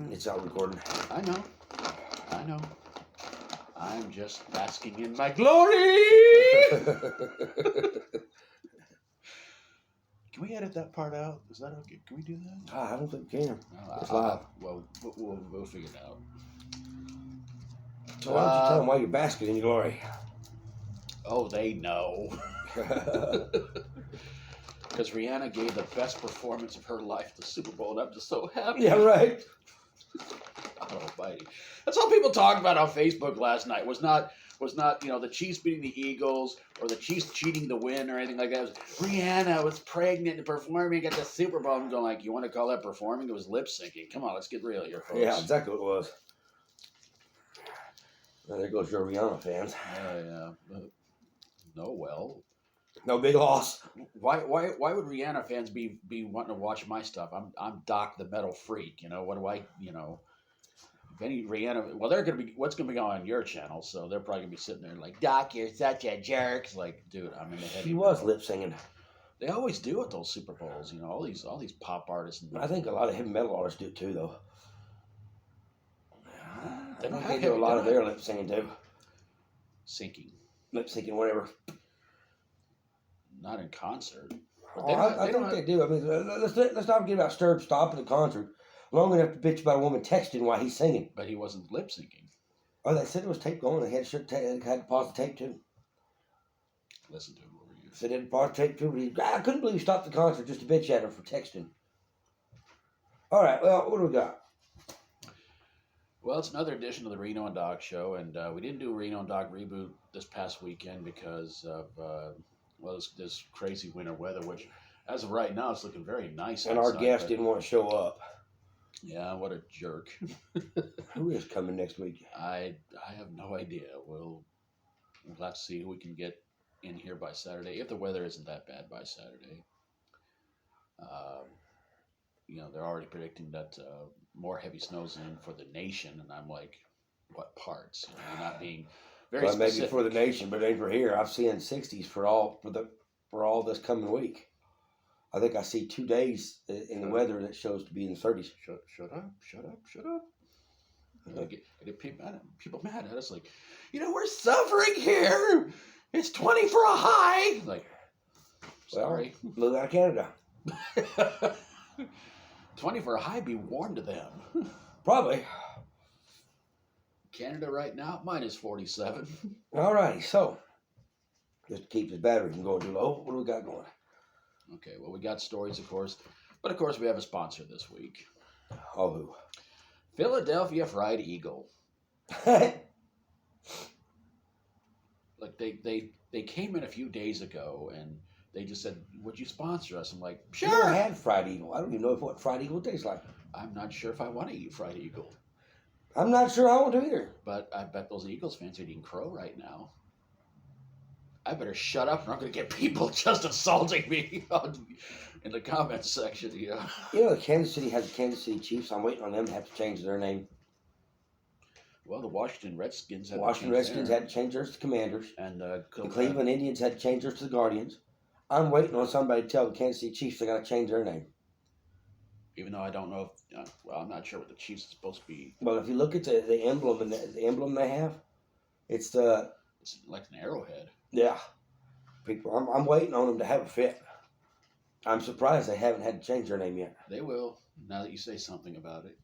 It's out recording. I know. I'm just basking in my glory. Can we edit that part out? Is that okay? Can we do that? I don't think we can. No, It's live. Well, we'll figure it out. So why don't you tell them why you're basking in your glory? Oh, they know. Because Rihanna gave the best performance of her life at the Super Bowl, and I'm just so happy. Yeah, right. Almighty. That's all people talked about on Facebook last night. Was not the Chiefs beating the Eagles or the Chiefs cheating to win or anything like that. It was Rihanna was pregnant and performing at the Super Bowl. I'm going like, you want to call that performing? It was lip syncing. Come on, let's get real here, folks. Yeah, exactly what it was. Well, there goes your Rihanna fans. Yeah. No, well. No big loss. Why would Rihanna fans be wanting to watch my stuff? I'm Doc the Metal Freak. What do I if any Rihanna, well, they're gonna be what's gonna be on your channel, so they're probably gonna be sitting there like, Doc, you're such a jerk. It's like, dude, I'm in the heavy. He was lip singing. They always do at those Super Bowls. All these pop artists. I think a lot of heavy metal artists do too, though. They do a lot of their lip singing too. Syncing. Lip syncing, whatever. Not in concert. I think they do. I mean, let's not forget about Sturb stopping the concert long enough to bitch about a woman texting while he's singing. But he wasn't lip syncing. Oh, they said it was tape going. They had to pause the tape too. Listen to him over you. So they had to pause the tape too. But I couldn't believe he stopped the concert just to bitch at her for texting. All right, well, what do we got? Well, it's another edition of the Reno and Doc show, and we didn't do a Reno and Doc reboot this past weekend because of this crazy winter weather, which as of right now it's looking very nice. And outside, our guest didn't want to show up. Yeah, what a jerk. Who is coming next week? I have no idea. We'll have to see who we can get in here by Saturday, if the weather isn't that bad by Saturday. They're already predicting that more heavy snows in for the nation, and I'm like, what parts? Not being very specific. Maybe for the nation, but it ain't for here. I've seen 60s for all this coming week. I think I see 2 days in the weather that shows to be in the 30s. Shut up. I get people mad at us like, we're suffering here. It's 20 for a high. Like, sorry. Well, move out of Canada. 20 for a high, be warm to them. Probably. Canada right now, minus 47. All righty, so just to keep his battery from going too low, what do we got going? Okay, well, we got stories, of course. But, of course, we have a sponsor this week. Oh, who? Philadelphia Fried Eagle. Like, they came in a few days ago, and they just said, would you sponsor us? I'm like, sure. I never had fried eagle. I don't even know what fried eagle tastes like. I'm not sure if I want to eat fried eagle. I'm not sure I want to either. But I bet those Eagles fans are eating crow right now. I better shut up, or I'm going to get people just assaulting me in the comments section. Kansas City has the Kansas City Chiefs. I'm waiting on them to have to change their name. Well, the Washington Redskins had had to change theirs to Commanders. And the Cleveland Indians had to change theirs to the Guardians. I'm waiting on somebody to tell the Kansas City Chiefs they got to change their name. Even though I don't know if, I'm not sure what the Chiefs is supposed to be. Well, if you look at the emblem and the emblem they have, it's like an arrowhead. Yeah, people. I'm waiting on them to have a fit. I'm surprised they haven't had to change their name yet. They will now that you say something about it.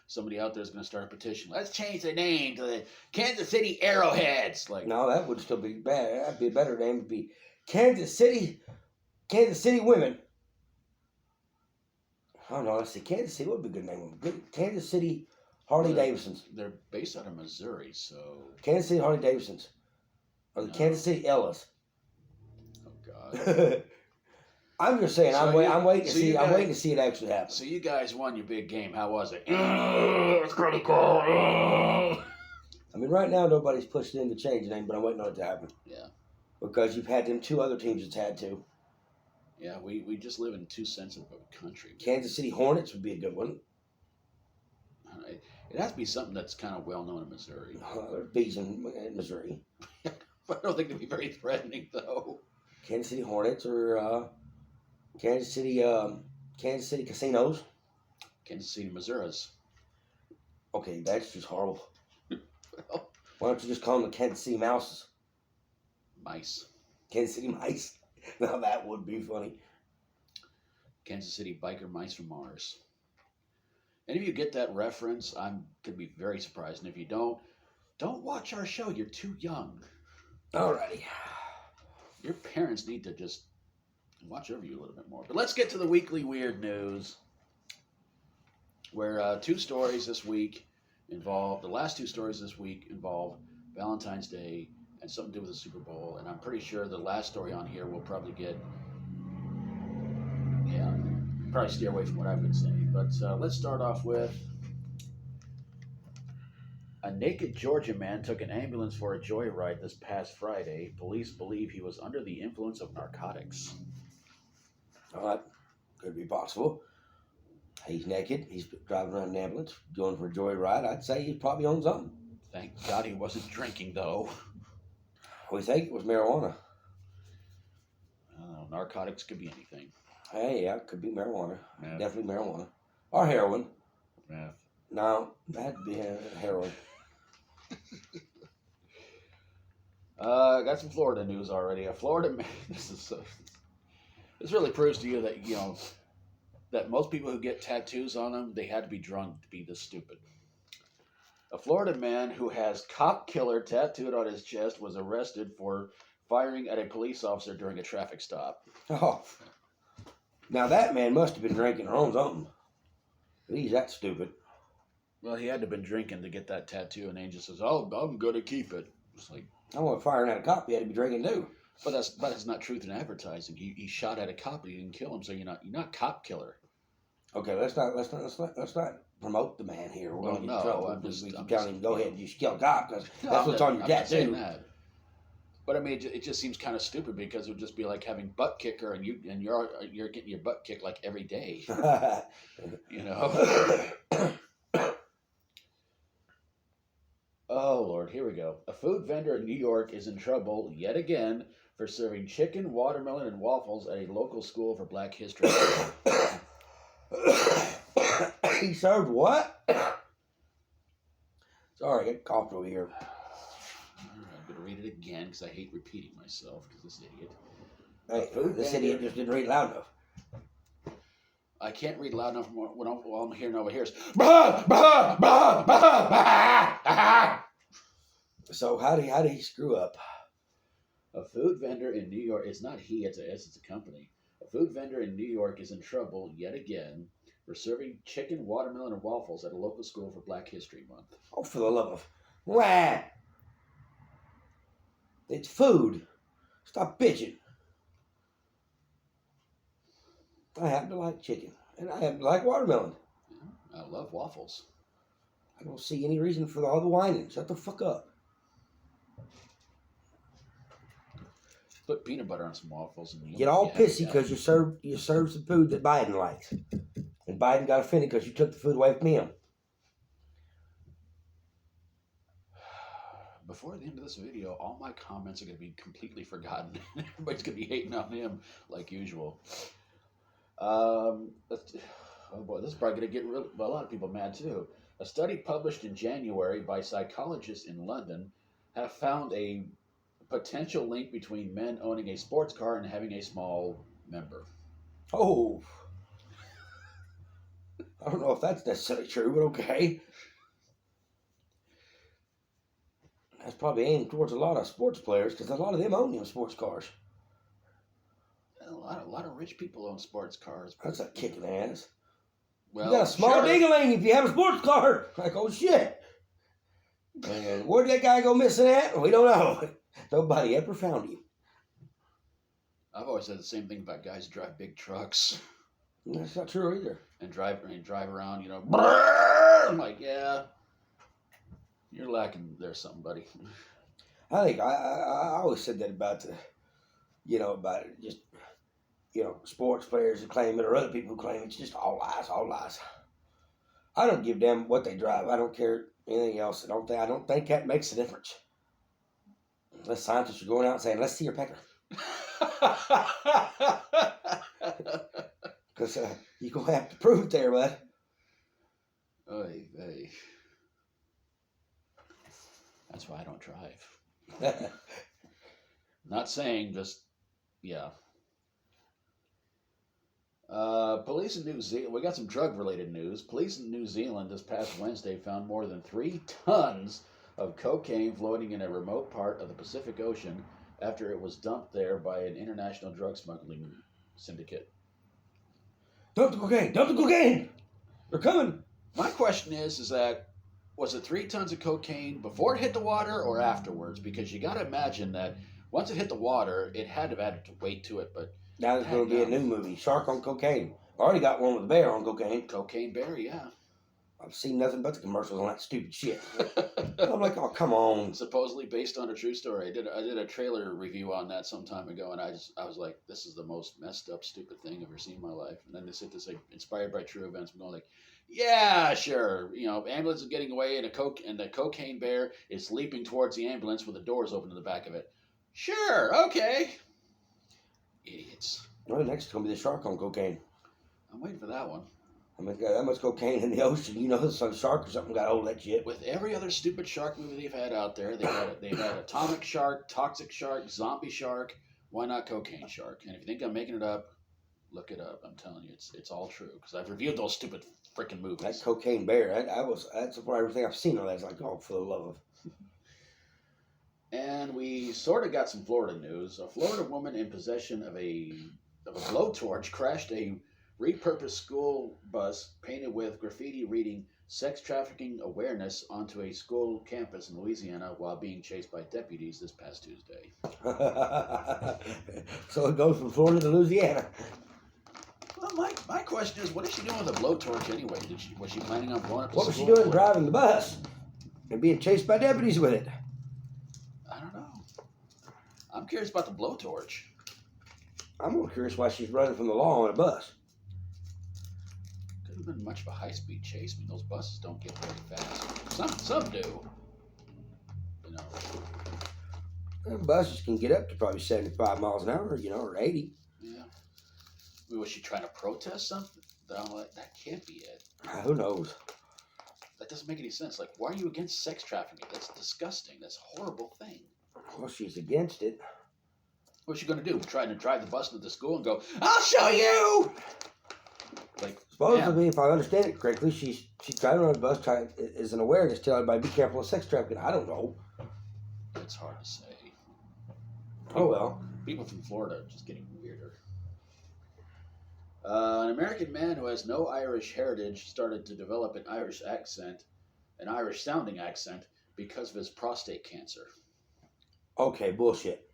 Somebody out there is going to start a petition. Let's change the name to the Kansas City Arrowheads. Like, no, that would still be bad. That'd be a better name. Would be Kansas City Women. I don't know. Let's see. Kansas City would be a good name. Kansas City Harley Davidsons. They're based out of Missouri, so. Kansas City Harley Davidsons. Or the Kansas City Ellis. Oh God. I'm just saying. I'm waiting to see. I'm waiting to see it actually happen. So you guys won your big game. How was it? It's critical. I mean, right now nobody's pushing in to change the name, but I'm waiting on it to happen. Yeah. Because you've had them 2 other teams that's had to. Yeah, we just live in too sensitive of a country. Kansas City Hornets would be a good one. It has to be something that's kind of well known in Missouri. There's bees in Missouri. I don't think it'd be very threatening, though. Kansas City Hornets or Kansas City Casinos. Kansas City, Missouri's. Okay, that's just horrible. Well, Why don't you just call them the Kansas City Mouses? mice. Kansas City Mice. Now that would be funny. Kansas City biker mice from Mars. Any of you get that reference? I'm could be very surprised. And if you don't watch our show. You're too young. Alrighty. Your parents need to just watch over you a little bit more. But let's get to the weekly weird news. Where two stories this week involve, the last two stories this week involve Valentine's Day and something to do with the Super Bowl. And I'm pretty sure the last story on here will probably get, probably steer away from what I've been saying. But let's start off with a naked Georgia man took an ambulance for a joyride this past Friday. Police believe he was under the influence of narcotics. All right. Could be possible. He's naked. He's driving around an ambulance, going for a joyride. I'd say he's probably on something. Thank God he wasn't drinking, though. We think it was marijuana. Narcotics could be anything. Hey, yeah, it could be marijuana. Meth. Definitely marijuana. Or heroin. Meth. No, that'd be heroin. Got some Florida news already. A Florida man. This really proves to you that that most people who get tattoos on them, they had to be drunk to be this stupid. A Florida man who has cop killer tattooed on his chest was arrested for firing at a police officer during a traffic stop. Oh. Now that man must have been drinking or on something. He's that stupid. Well, he had to have been drinking to get that tattoo, and Angel says, "Oh, I'm going to keep it." It's like, I want firing at a cop. He had to be drinking too. but that's not truth in advertising. He shot at a cop, but he didn't kill him, so you're not cop killer. Okay, let's not promote the man here. We're going to get in trouble. We keep telling him, go ahead, you should kill a cop because that's what's on your I'm not saying tattoo. that. But I mean, it just seems kind of stupid because it would just be like having butt kicker, and you're getting your butt kicked like every day. You know. Oh Lord, here we go. A food vendor in New York is in trouble yet again for serving chicken, watermelon, and waffles at a local school for Black History. He served what? Sorry, I got coughed over here. I'm going to read it again because I hate repeating myself because this idiot. Hey, this idiot just didn't read loud enough. I can't read loud enough while I'm hearing over here. Bah, bah, bah, bah, bah, bah. So how did he screw up? A food vendor in New York, it's not he, it's a company. A food vendor in New York is in trouble yet again for serving chicken, watermelon, and waffles at a local school for Black History Month. Oh, for the love of... Wah! It's food. Stop bitching. I happen to like chicken, and I happen to like watermelon. Yeah, I love waffles. I don't see any reason for all the whining. Shut the fuck up. Put peanut butter on some waffles and Get all pissy because you served some food that Biden likes. And Biden got offended because you took the food away from him. Before the end of this video, all my comments are going to be completely forgotten. Everybody's going to be hating on him like usual. Oh boy, this is probably going to get a lot of people mad too. A study published in January by psychologists in London have found a potential link between men owning a sports car and having a small member. Oh. I don't know if that's necessarily true, but okay. That's probably aimed towards a lot of sports players because a lot of them own them sports cars. A lot of rich people own sports cars. That's a kick in the ass. Well, you got a small ding-a-ling if you have a sports car. Like, oh shit. And where'd that guy go missing at? We don't know. Nobody ever found him. I've always said the same thing about guys who drive big trucks. That's not true either. And drive around, I'm like, yeah, you're lacking there something, buddy. I think I always said that about sports players who claim it or other people who claim it's just all lies. I don't give a damn what they drive. I don't care anything else. I don't think that makes a difference. Unless scientists are going out and saying, let's see your pecker. Because you're going to have to prove it there, bud. Oy vey. That's why I don't drive. Not saying, just, yeah. Police in New Zealand, we got some drug related news. Police in New Zealand this past Wednesday found more than 3 tons of cocaine floating in a remote part of the Pacific Ocean after it was dumped there by an international drug smuggling syndicate. Dump the cocaine! Dump the cocaine! They're coming! My question is that was it 3 tons of cocaine before it hit the water or afterwards? Because you got to imagine that once it hit the water, it had to have added weight to it, but Now there's going to be a new movie, Shark on Cocaine. I already got one with a bear on cocaine. Cocaine Bear, yeah. I've seen nothing but the commercials on that stupid shit. I'm like, oh, come on. Supposedly based on a true story. I did a trailer review on that some time ago, and I was like, this is the most messed up, stupid thing I've ever seen in my life. And then they said this like inspired by true events. I'm going like, yeah, sure. You know, ambulance is getting away, and the cocaine bear is leaping towards the ambulance with the doors open in the back of it. Sure, okay. Idiots. Well, next is going to be the Shark on Cocaine. I'm waiting for that one. I mean, got that much cocaine in the ocean. You know, some shark or something got hold of that shit. With every other stupid shark movie they've had out there, they've had Atomic Shark, Toxic Shark, Zombie Shark. Why not Cocaine Shark? And if you think I'm making it up, look it up. I'm telling you, it's all true because I've reviewed those stupid freaking movies. That cocaine bear, that's about everything I've seen on that. It's like, oh, for the love of. And we sort of got some Florida news. A Florida woman in possession of a blowtorch crashed a repurposed school bus painted with graffiti reading "sex trafficking awareness" onto a school campus in Louisiana while being chased by deputies this past Tuesday. So it goes from Florida to Louisiana. Well, my question is, what is she doing with a blowtorch anyway? Was she planning on blowing up the What was she school? doing driving the bus and being chased by deputies with it? I don't know. I'm curious about the blowtorch. I'm more curious why she's running from the law on a bus. Could have been much of a high-speed chase. I mean, those buses don't get very fast. Some do. You know. And buses can get up to probably 75 miles an hour, you know, or 80. Yeah. I mean, was she trying to protest something? That can't be it. Who knows? That doesn't make any sense. Like, why are you against sex trafficking? That's disgusting. That's a horrible thing. Well, she's against it. What's she going to do? Trying to drive the bus into the school and go, I'll show you! Like, supposedly, if I understand it correctly, she's driving on a bus as an awareness, telling everybody, be careful of sex trafficking. I don't know. It's hard to say. Oh, well. People from Florida are just getting weirder. An American man who has no Irish heritage started to develop an Irish-sounding accent because of his prostate cancer. Okay, bullshit.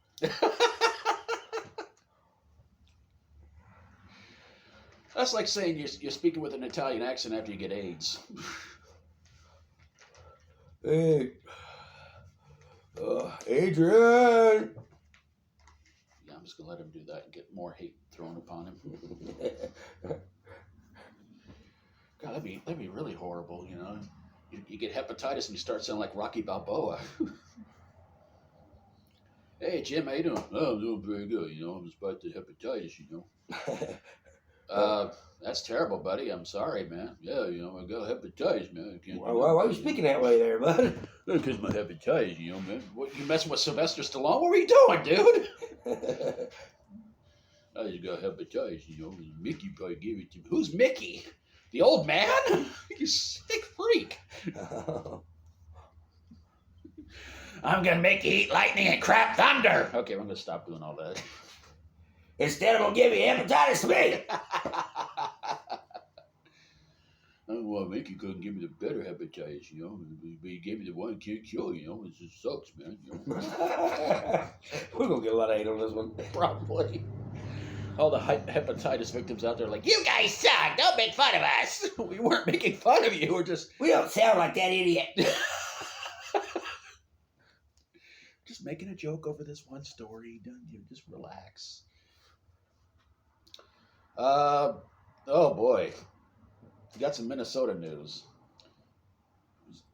That's like saying you're speaking with an Italian accent after you get AIDS. Hey, Adrian. Yeah, I'm just gonna let him do that and get more hate thrown upon him. God, that'd be really horrible, you know. You get hepatitis and you start sounding like Rocky Balboa. Hey Jim, how you doing? Oh, I'm doing very good, you know, despite the hepatitis, you know. That's terrible, buddy. I'm sorry, man. Yeah, you know, I got hepatitis, man. Why are you speaking that way there, bud? Because my hepatitis, you know, man. What, you messing with Sylvester Stallone? What were you doing, dude? I just got hepatitis, you know. Mickey probably gave it to me. Who's Mickey? The old man? You sick freak. I'm going to make you eat lightning and crap thunder. Okay, I'm going to stop doing all that. Instead, I'm going to give you hepatitis B. Well, Mickey couldn't give me the better hepatitis, you know. But he gave me the one that can't kill, you know. It just sucks, man. You know? We're going to get a lot of hate on this one. Probably. All the hepatitis victims out there are like, you guys suck. Don't make fun of us. We weren't making fun of you. We're just... We don't sound like that idiot. Just making a joke over this one story. Just relax. Oh, boy. We got some Minnesota news.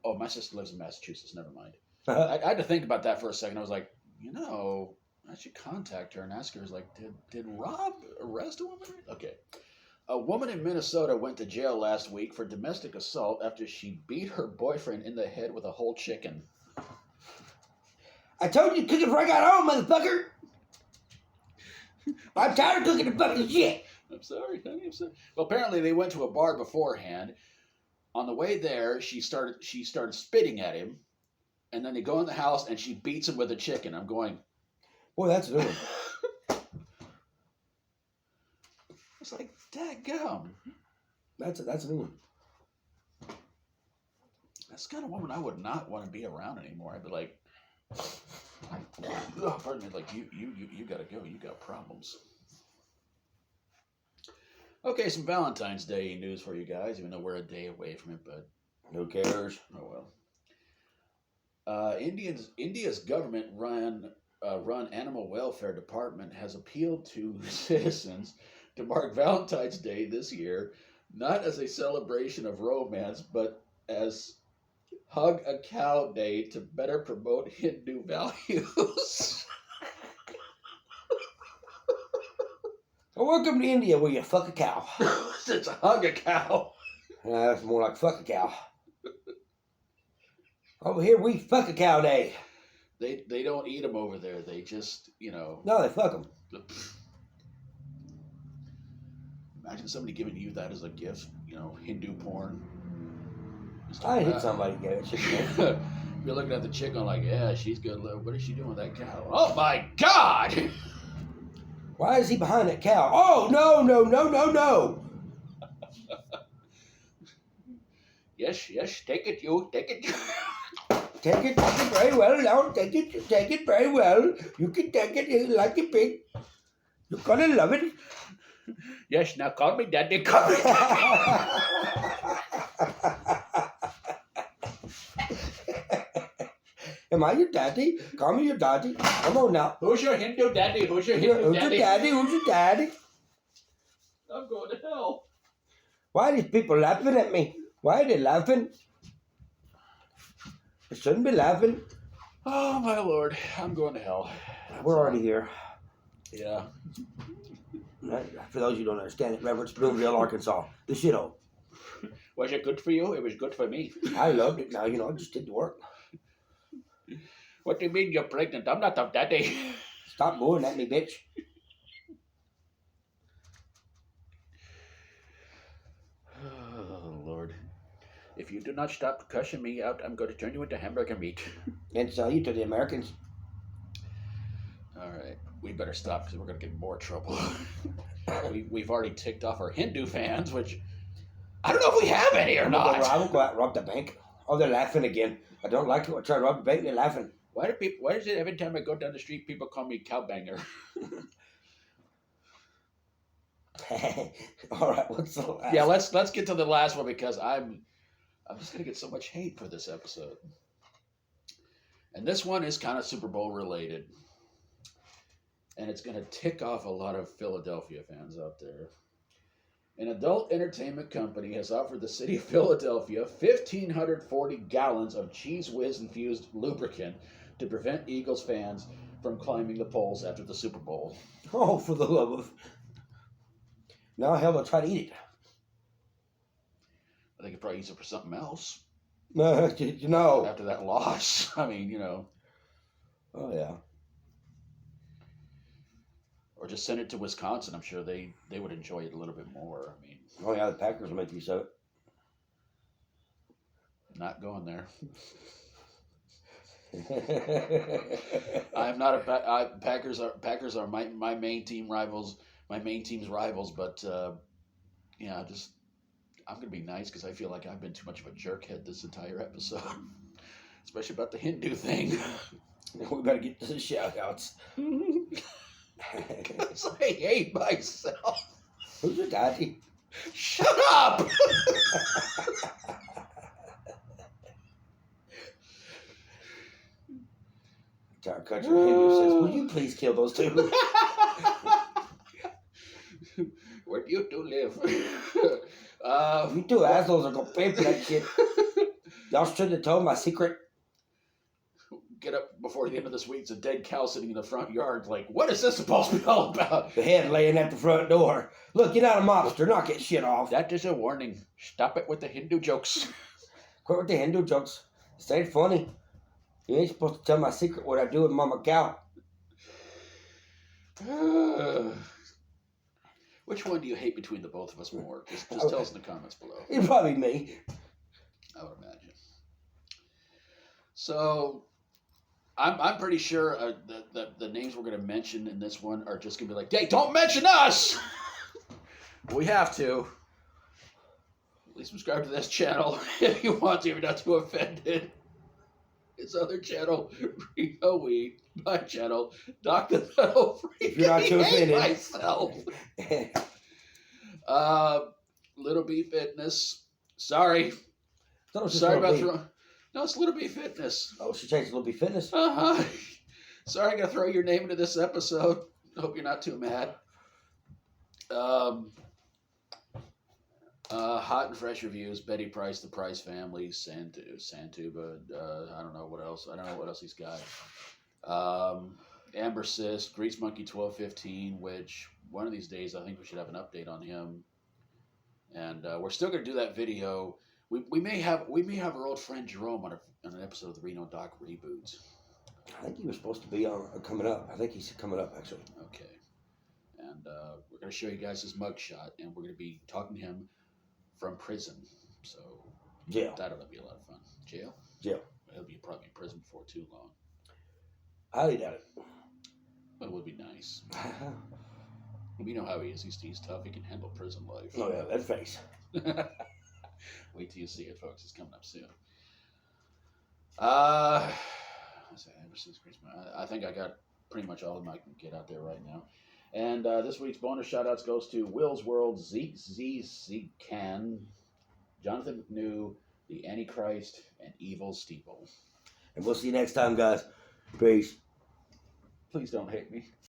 Oh, my sister lives in Massachusetts. Never mind. I had to think about that for a second. I was like, you know, I should contact her and ask her. Like, did Rob arrest a woman? Okay. A woman in Minnesota went to jail last week for domestic assault after she beat her boyfriend in the head with a whole chicken. I told you to cook it before I got home, motherfucker. I'm tired of cooking the fucking shit. I'm sorry, honey. I'm sorry. Well, apparently they went to a bar beforehand. On the way there, she started spitting at him, and then they go in the house and she beats him with a chicken. I'm going, Boy, that's new. it's like, dadgum. That's a new one. That's the kind of woman I would not want to be around anymore. I'd be like, pardon me, like you gotta go. You got problems. Okay, some Valentine's Day news for you guys, even though we're a day away from it, but Who cares? oh well. India's government run animal welfare department has appealed to citizens to mark Valentine's Day this year, not as a celebration of romance, but as Hug a Cow Day to better promote Hindu values. Well, welcome to India where you fuck a cow. It's a hug a cow. That's more like fuck a cow. Over here, we fuck a cow day. They don't eat them over there. They just, No, they fuck them. Imagine somebody giving you that as a gift, Hindu porn. I hit somebody gave it shit. You're looking at the chick going like, yeah, she's good. What is she doing with that cow? Oh my God! Why is he behind that cow? Oh, no. Yes, take it, you. Take it. Take it very well. Now, take it very well. You can take it like a pig. You're gonna love it. Yes, now call me daddy. Call me daddy. Am I your daddy? Call me your daddy. Come on now. Who's your Hindu daddy? Who's your Hindu Who's your daddy? Who's your daddy? I'm going to hell. Why are these people laughing at me? Why are they laughing? They shouldn't be laughing. Oh my Lord, I'm going to hell. We're already here. Yeah. Right? For those who don't understand it, Reverence Bloomville, Arkansas. The shithole. Was it good for you? It was good for me. I loved it. Now, I just did the work. What do you mean you're pregnant? I'm not a daddy. Stop mooing at me, bitch. Oh, Lord. If you do not stop cussing me out, I'm going to turn you into hamburger meat. And sell you to the Americans. All right. We better stop because we're going to get in more trouble. We've already ticked off our Hindu fans, which I don't know if we have any or not. I will go out and rob the bank. Oh, they're laughing again. I don't like it. I try to rob the bank, they're laughing. Why is it every time I go down the street, people call me cowbanger? All right, what's the last? Yeah, let's get to the last one because I'm just gonna get so much hate for this episode. And this one is kind of Super Bowl related. And it's gonna tick off a lot of Philadelphia fans out there. An adult entertainment company has offered the city of Philadelphia 1,540 gallons of Cheese Whiz infused lubricant to prevent Eagles fans from climbing the poles after the Super Bowl. Oh, for the love of... Now, hell, they'll try to eat it. I think it probably use it for something else. No. After that loss. I mean, Oh, yeah. Or just send it to Wisconsin. I'm sure they would enjoy it a little bit more. I mean, Oh, yeah, the Packers will make use of it. not going there. I'm not a Packers are my main team rivals. My main team's rivals, but I'm gonna be nice because I feel like I've been too much of a jerkhead this entire episode, especially about the Hindu thing. We better get to the shout-outs. Because I hate myself. Who's your daddy? Shut up! Our country Hindu says, will you please kill those two? Where do you two live? You two assholes are going to pay for that shit. Y'all shouldn't have told my secret. get up before the end of this week. It's a dead cow sitting in the front yard. Like, what is this supposed to be all about? The head laying at the front door. Look, you're not a mobster. Knock that shit off. That is a warning. Stop it with the Hindu jokes. Quit with the Hindu jokes. This ain't funny. You ain't supposed to tell my secret what I do with Mama Cow. Which one do you hate between the both of us more? Just tell us in the comments below. It'd probably me. I would imagine. So, I'm pretty sure the names we're going to mention in this one are just going to be like, hey, don't mention us! We have to. Please subscribe to this channel if you want to, if you're not too offended. His other channel, Rico Weed. My channel, Dr. Metal Freak. If you're not too offended. Myself. Little B Fitness. Sorry. Sorry about throwing. No, it's Little B Fitness. Oh, she changed Little B Fitness? Uh-huh. Sorry, I gotta throw your name into this episode. Hope you're not too mad. Hot and fresh reviews. Betty Price, The Price Family, Santuba. I don't know what else. I don't know what else he's got. Amber Sis, Grease Monkey 1215. Which one of these days I think we should have an update on him. And we're still gonna do that video. We may have our old friend Jerome on an episode of the Reno Doc Reboots. I think he was supposed to be on coming up. I think he's coming up actually. Okay. And we're gonna show you guys his mugshot, and we're gonna be talking to him from prison. So Jail. that'll be a lot of fun. Jail? Jail. He'll be probably in prison before too long. Highly doubt it. But it would be nice. We know how he is. He's tough. He can handle prison life. Oh yeah, that face. Wait till you see it, folks. It's coming up soon. I think I got pretty much all of them I can get out there right now. And this week's bonus shoutouts goes to Will's World, Zeke Can, Jonathan McNew, The Antichrist, and Evil Steeple. And we'll see you next time, guys. Peace. Please don't hate me.